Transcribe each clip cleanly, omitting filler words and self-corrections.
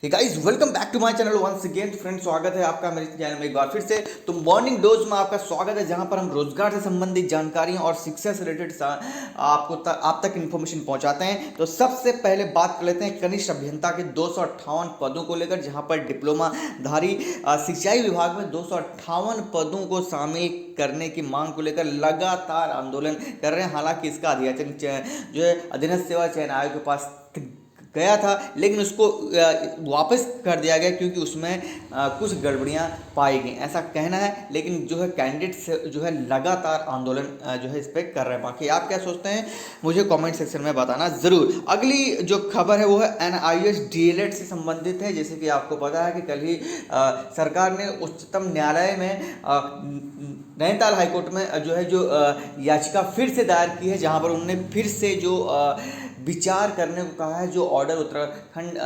Guys welcome back to my channel once again. Friends, स्वागत है आपका मेरे चैनल में एक बार फिर से। तो मॉर्निंग डोज में आपका स्वागत है, जहां पर हम रोजगार से संबंधित जानकारियां और शिक्षा से रिलेटेड आप तक इन्फॉर्मेशन पहुंचाते हैं। तो सबसे पहले बात कर लेते हैं कनिष्ठ अभियंता के 258 पदों को लेकर, जहां पर डिप्लोमाधारी सिंचाई विभाग में 258 पदों को शामिल करने की मांग को लेकर लगातार आंदोलन कर रहे हैं। हालांकि इसका अध्ययन जो है अधीनस्थ सेवा चयन आयोग के पास गया था, लेकिन उसको वापस कर दिया गया क्योंकि उसमें कुछ गड़बड़ियां पाई गई, ऐसा कहना है। लेकिन जो है कैंडिडेट्स जो है लगातार आंदोलन जो है इस पर कर रहे हैं। बाकी आप क्या सोचते हैं मुझे कमेंट सेक्शन में बताना ज़रूर। अगली जो खबर है वो है NIS DLED से संबंधित है। जैसे कि आपको पता है कि कल ही सरकार ने उच्चतम न्यायालय में नैनीताल हाईकोर्ट में जो याचिका फिर से दायर की है, जहां पर उन्होंने फिर से जो विचार करने को कहा है। जो ऑर्डर उत्तराखंड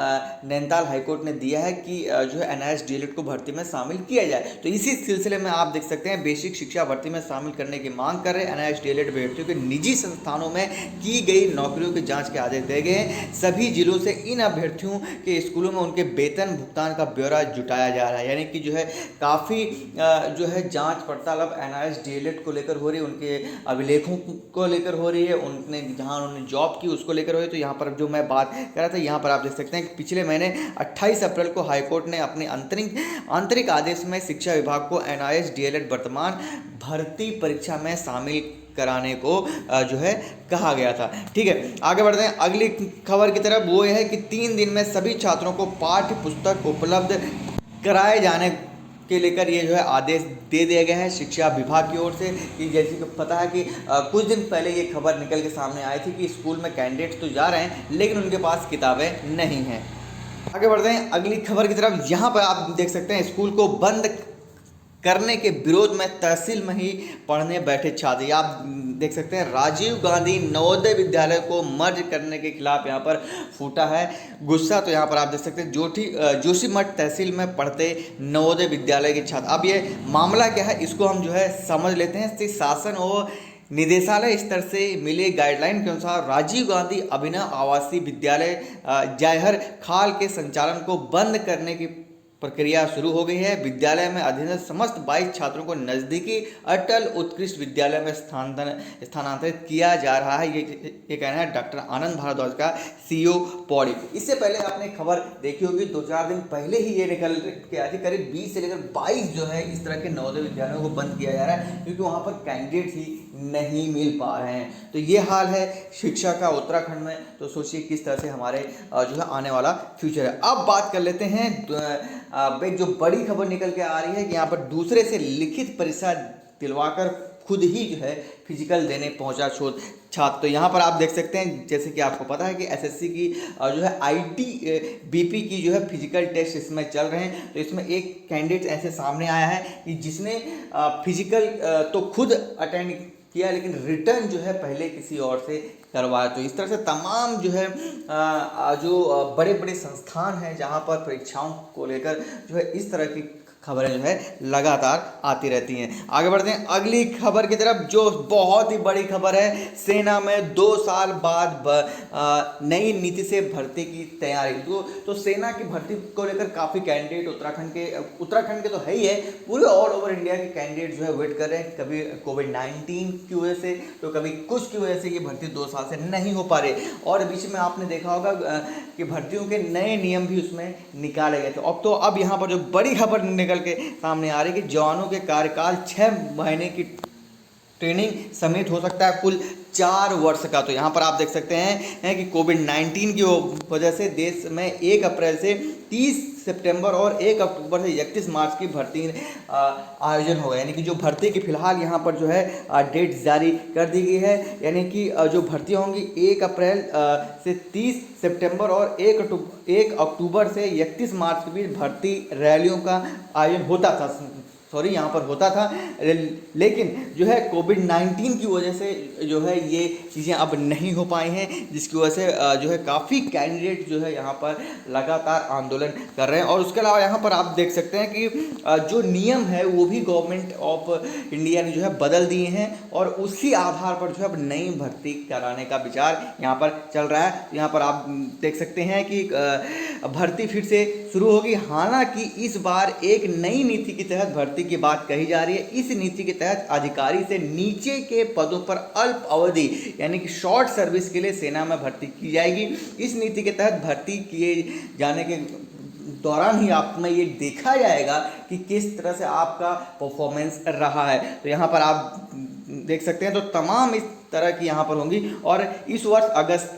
नैनीताल हाईकोर्ट ने दिया है कि जो है NIS DLED को भर्ती में शामिल किया जाए। तो इसी सिलसिले में आप देख सकते हैं बेसिक शिक्षा भर्ती में शामिल करने की मांग कर रहे हैं। NIS DLED अभ्यर्थियों के निजी संस्थानों में की गई नौकरियों की जांच के आदेश दिए गए हैं। सभी जिलों से इन अभ्यर्थियों के स्कूलों में उनके वेतन भुगतान का ब्यौरा जुटाया जा रहा है। यानी कि जो है काफ़ी जो है जाँच पड़ताल अब NIS DLED को लेकर हो रही है, उनके अभिलेखों को लेकर हो रही है, उनने जहाँ उन्होंने जॉब की उसको लेकर हो रही है। तो यहाँ पर जो मैं बात कर रहा था, यहाँ पर आप देख सकते हैं कि पिछले महीने 28 अप्रैल को हाईकोर्ट ने अपने आंतरिक आदेश में शिक्षा विभाग को NIS DLED वर्तमान भर्ती परीक्षा में शामिल कराने को जो है कहा गया था। ठीक है, आगे बढ़ते हैं अगली खबर की तरफ। वो है कि 3 दिन में सभी छात्रों को पाठ्य पुस्तक उपलब्ध कराए जाने के लेकर ये जो है आदेश दे दिया गया है शिक्षा विभाग की ओर से। कि जैसे कि पता है कि कुछ दिन पहले ये खबर निकल के सामने आई थी कि स्कूल में कैंडिडेट्स तो जा रहे हैं, लेकिन उनके पास किताबें नहीं हैं। आगे बढ़ते हैं अगली खबर की तरफ। यहाँ पर आप देख सकते हैं स्कूल को बंद करने के विरोध में तहसील में ही पढ़ने बैठे छात्र। आप देख सकते हैं राजीव गांधी नवोदय विद्यालय को मर्ज करने के खिलाफ यहाँ पर फूटा है गुस्सा। तो यहाँ पर आप देख सकते हैं जोशीमठ तहसील में पढ़ते नवोदय विद्यालय के छात्र। अब ये मामला क्या है इसको हम जो है समझ लेते हैं। शासन और निदेशालय स्तर से मिले गाइडलाइन के अनुसार राजीव गांधी अभिनव आवासीय विद्यालय जयहर खाल के संचालन को बंद करने की प्रक्रिया शुरू हो गई है। विद्यालय में अधीनस्थ समस्त 22 छात्रों को नज़दीकी अटल उत्कृष्ट विद्यालय में स्थानांतरित किया जा रहा है। ये कहना है डॉक्टर आनंद भारद्वाज का CEO पौड़ी। इससे पहले आपने खबर देखी होगी, 2-4 दिन पहले ही ये निकल के आई थी। करीब 20 से लेकर 22 जो है इस तरह के नवोदय विद्यालयों को बंद किया जा रहा है क्योंकि वहाँ पर कैंडिडेट ही नहीं मिल पा रहे हैं। तो ये हाल है शिक्षा का उत्तराखंड में। तो सोचिए किस तरह से हमारे जो है आने वाला फ्यूचर है। अब बात कर लेते हैं एक जो बड़ी खबर निकल के आ रही है कि यहाँ पर दूसरे से लिखित परीक्षा दिलवाकर खुद ही जो है फिजिकल देने पहुंचा छात्र। तो यहाँ पर आप देख सकते हैं जैसे कि आपको पता है कि SSC की जो है ITBP की जो है फिजिकल टेस्ट इसमें चल रहे हैं। तो इसमें एक कैंडिडेट ऐसे सामने आया है कि जिसने फिजिकल तो खुद अटेंड किया, लेकिन रिटर्न जो है पहले किसी और से करवाया। तो इस तरह से तमाम जो है जो बड़े बड़े संस्थान हैं जहां पर परीक्षाओं को लेकर जो है इस तरह की खबरें जो है लगातार आती रहती हैं। आगे बढ़ते हैं अगली खबर की तरफ, जो बहुत ही बड़ी खबर है। सेना में 2 साल बाद नई नीति से भर्ती की तैयारी। तो सेना की भर्ती को लेकर काफ़ी कैंडिडेट उत्तराखंड के तो है ही है, पूरे ऑल ओवर इंडिया के कैंडिडेट जो है वेट कर रहे हैं। कभी कोविड-19 की वजह से तो कभी कुछ की वजह से ये भर्ती 2 साल से नहीं हो पा रही। और बीच में आपने देखा होगा कि भर्तियों के नए नियम भी उसमें निकाले गए थे। अब यहाँ पर जो बड़ी खबर निकल के सामने आ रही है कि जवानों के कार्यकाल 6 महीने की ट्रेनिंग समेत हो सकता है कुल 4 वर्ष का। तो यहाँ पर आप देख सकते हैं कि कोविड-19 की वजह से देश में 1 अप्रैल से 30 सितंबर और 1 अक्टूबर से 31 मार्च की भर्ती आयोजन होगा। यानी कि जो भर्ती की फिलहाल यहाँ पर जो है डेट जारी कर दी गई है। यानी कि जो भर्ती होंगी 1 अप्रैल से 30 सितंबर और 1 अक्टूबर से 31 मार्च के बीच भर्ती रैलियों का आयोजन यहाँ पर होता था। लेकिन जो है कोविड-19 की वजह से जो है ये चीज़ें अब नहीं हो पाई हैं, जिसकी वजह से जो है काफ़ी कैंडिडेट जो है यहाँ पर लगातार आंदोलन कर रहे हैं। और उसके अलावा यहाँ पर आप देख सकते हैं कि जो नियम है वो भी गवर्नमेंट ऑफ इंडिया ने जो है बदल दिए हैं और उसी आधार पर जो है अब नई भर्ती कराने का विचार यहाँ पर चल रहा है। यहाँ पर आप देख सकते हैं कि भर्ती फिर से शुरू होगी। हालांकि इस बार एक नई नीति के तहत भर्ती की बात कही जा रही है। इस नीति के तहत अधिकारी से नीचे के पदों पर अल्प अवधि यानी कि शॉर्ट सर्विस के लिए सेना में भर्ती की जाएगी। इस नीति के तहत भर्ती किए जाने के दौरान ही आप में ये देखा जाएगा कि किस तरह से आपका परफॉर्मेंस रहा है। तो यहाँ पर आप देख सकते हैं, तो तमाम इस तरह की यहाँ पर होंगी। और इस वर्ष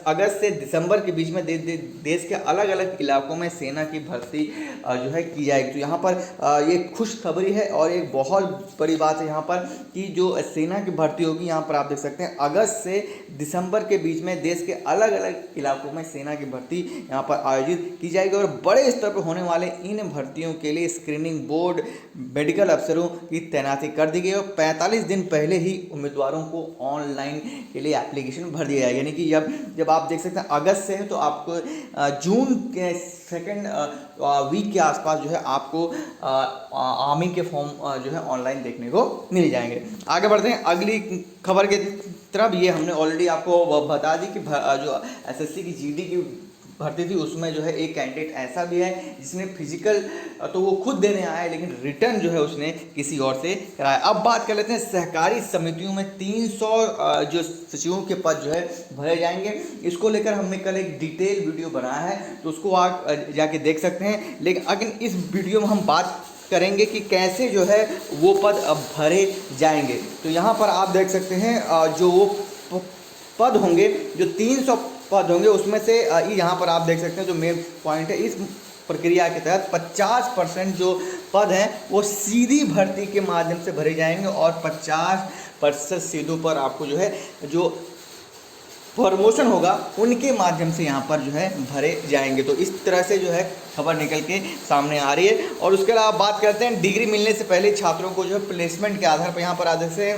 अगस्त से दिसंबर के बीच में देश के अलग अलग इलाकों में सेना की भर्ती जो है की जाएगी। तो यहाँ पर ये खुशखबरी है और एक बहुत बड़ी बात है यहाँ पर कि जो सेना की भर्ती होगी, यहाँ पर आप देख सकते हैं अगस्त से दिसंबर के बीच में देश के अलग अलग इलाकों में सेना की भर्ती यहाँ पर आयोजित की जाएगी। और बड़े स्तर पर होने वाले इन भर्तियों के लिए स्क्रीनिंग बोर्ड मेडिकल अफसरों की तैनाती कर दी गई और 45 दिन पहले ही उम्मीदवारों को ऑनलाइन के लिए एप्लीकेशन भर दिया जाएगा। यानी कि जब आप देख सकते हैं अगस्त से है तो आपको जून के सेकेंड वीक के आसपास जो है आपको आर्मी के फॉर्म जो है ऑनलाइन देखने को मिल जाएंगे। आगे बढ़ते हैं अगली खबर के तरफ। ये हमने ऑलरेडी आपको बता दी कि जो एसएससी की जीडी की भर्ती थी उसमें जो है एक कैंडिडेट ऐसा भी है जिसने फिजिकल तो वो खुद देने आया है, लेकिन रिटर्न जो है उसने किसी और से कराया। अब बात कर लेते हैं सहकारी समितियों में 300 जो सचिवों के पद जो है भरे जाएंगे। इसको लेकर हमने कल एक डिटेल वीडियो बनाया है, तो उसको आप जाके देख सकते हैं। लेकिन इस वीडियो में हम बात करेंगे कि कैसे जो है वो पद भरे जाएंगे। तो यहाँ पर आप देख सकते हैं जो वो पद होंगे, जो 300 पद होंगे, उसमें से यहाँ पर आप देख सकते हैं जो मेन पॉइंट है, इस प्रक्रिया के तहत 50% जो पद हैं वो सीधी भर्ती के माध्यम से भरे जाएंगे और 50% सीधों पर आपको जो है जो प्रमोशन होगा उनके माध्यम से यहाँ पर जो है भरे जाएंगे। तो इस तरह से जो है खबर निकल के सामने आ रही है। और उसके अलावा बात करते हैं डिग्री मिलने से पहले छात्रों को जो है प्लेसमेंट के आधार पर यहाँ पर आधे से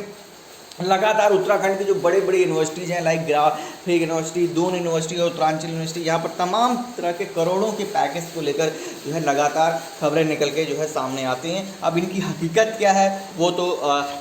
लगातार उत्तराखंड के जो बड़े बड़े यूनिवर्सिटीज़ हैं like graphic university, Doon university और उत्तरांचल यूनिवर्सिटी, यहाँ पर तमाम तरह के करोड़ों के पैकेज को लेकर जो है लगातार खबरें निकल के जो है सामने आती हैं। अब इनकी हकीकत क्या है वो तो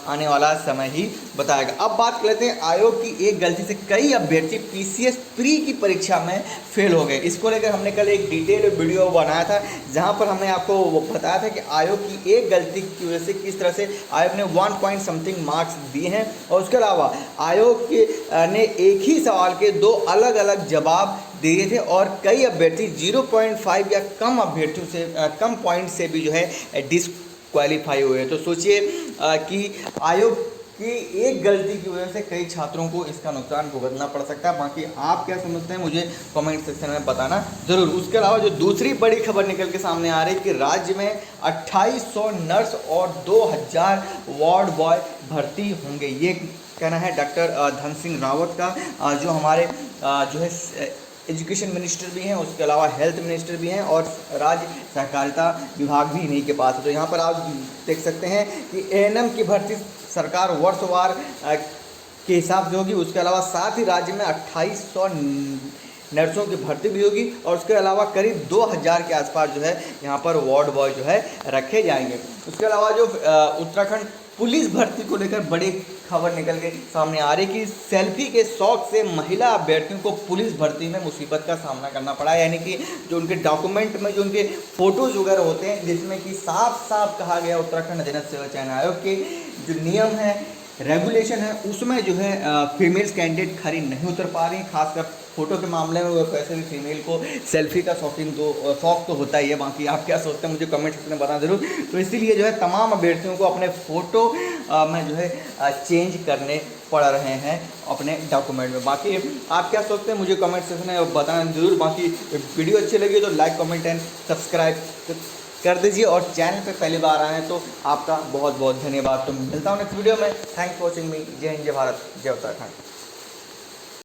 आने वाला समय ही बताएगा। अब बात कर लेते हैं आयोग की एक गलती से कई अभ्यर्थी पीसीएस प्री की परीक्षा में फेल हो गए। इसको लेकर हमने कल एक डिटेल वीडियो बनाया था जहाँ पर हमने आपको बताया था कि आयोग की एक गलती की वजह से किस तरह से आयोग ने 1 पॉइंट समथिंग मार्क्स दिए हैं। और उसके अलावा आयोग के ने एक ही सवाल के 2 अलग अलग जवाब दिए थे और कई अभ्यर्थी 0.5 या कम अभ्यर्थियों से कम पॉइंट से भी जो है डिस्क्वालीफाई हुए हैं। तो सोचिए कि आयोग की एक गलती की वजह से कई छात्रों को इसका नुकसान भुगतना पड़ सकता है। बाकी आप क्या समझते हैं मुझे कमेंट सेक्शन में बताना ज़रूर। उसके अलावा जो दूसरी बड़ी खबर निकल के सामने आ रही है कि राज्य में 2800 नर्स और 2000 वार्ड बॉय भर्ती होंगे। ये कहना है डॉक्टर धन सिंह रावत का, जो हमारे जो है एजुकेशन मिनिस्टर भी हैं, उसके अलावा हेल्थ मिनिस्टर भी हैं और राज्य सहकारिता विभाग भी इन्हीं के पास है। तो यहाँ पर आप देख सकते हैं कि एएनएम की भर्ती सरकार वर्षवार के हिसाब से होगी। उसके अलावा साथ ही राज्य में 2800 नर्सों की भर्ती भी होगी और उसके अलावा करीब 2000 के आसपास जो है यहाँ पर वार्ड बॉय जो है रखे जाएंगे। उसके अलावा जो उत्तराखंड पुलिस भर्ती को लेकर बड़ी खबर निकल के सामने आ रही कि सेल्फी के शौक से महिला अभ्यर्थियों को पुलिस भर्ती में मुसीबत का सामना करना पड़ा। यानी कि जो उनके डॉक्यूमेंट में जो उनके फोटोज वगैरह होते हैं जिसमें कि साफ साफ कहा गया उत्तराखंड अधीनस्थ सेवा चयन आयोग के जो नियम है रेगुलेशन है उसमें जो है फीमेल्स कैंडिडेट खरी नहीं उतर पा रही। खासकर फोटो के मामले में वो वैसे भी फीमेल को सेल्फी का शौक तो होता ही है। बाकी आप क्या सोचते हैं मुझे कमेंट सेक्शन में बताना जरूर। तो इसीलिए जो है तमाम अभ्यर्थियों को अपने फ़ोटो में जो है चेंज करने पड़ रहे हैं अपने डॉक्यूमेंट में। बाकी आप क्या सोचते हैं मुझे कमेंट सेक्शन में बताना जरूर। बाकी वीडियो अच्छी लगी तो लाइक कमेंट एंड सब्सक्राइब कर दीजिए और चैनल पे पहली बार आए हैं तो आपका बहुत बहुत धन्यवाद। तो मिलता हूँ नेक्स्ट वीडियो में। थैंक्स फॉर वॉचिंग मी। जय हिंद, जय भारत, जय उत्तराखंड।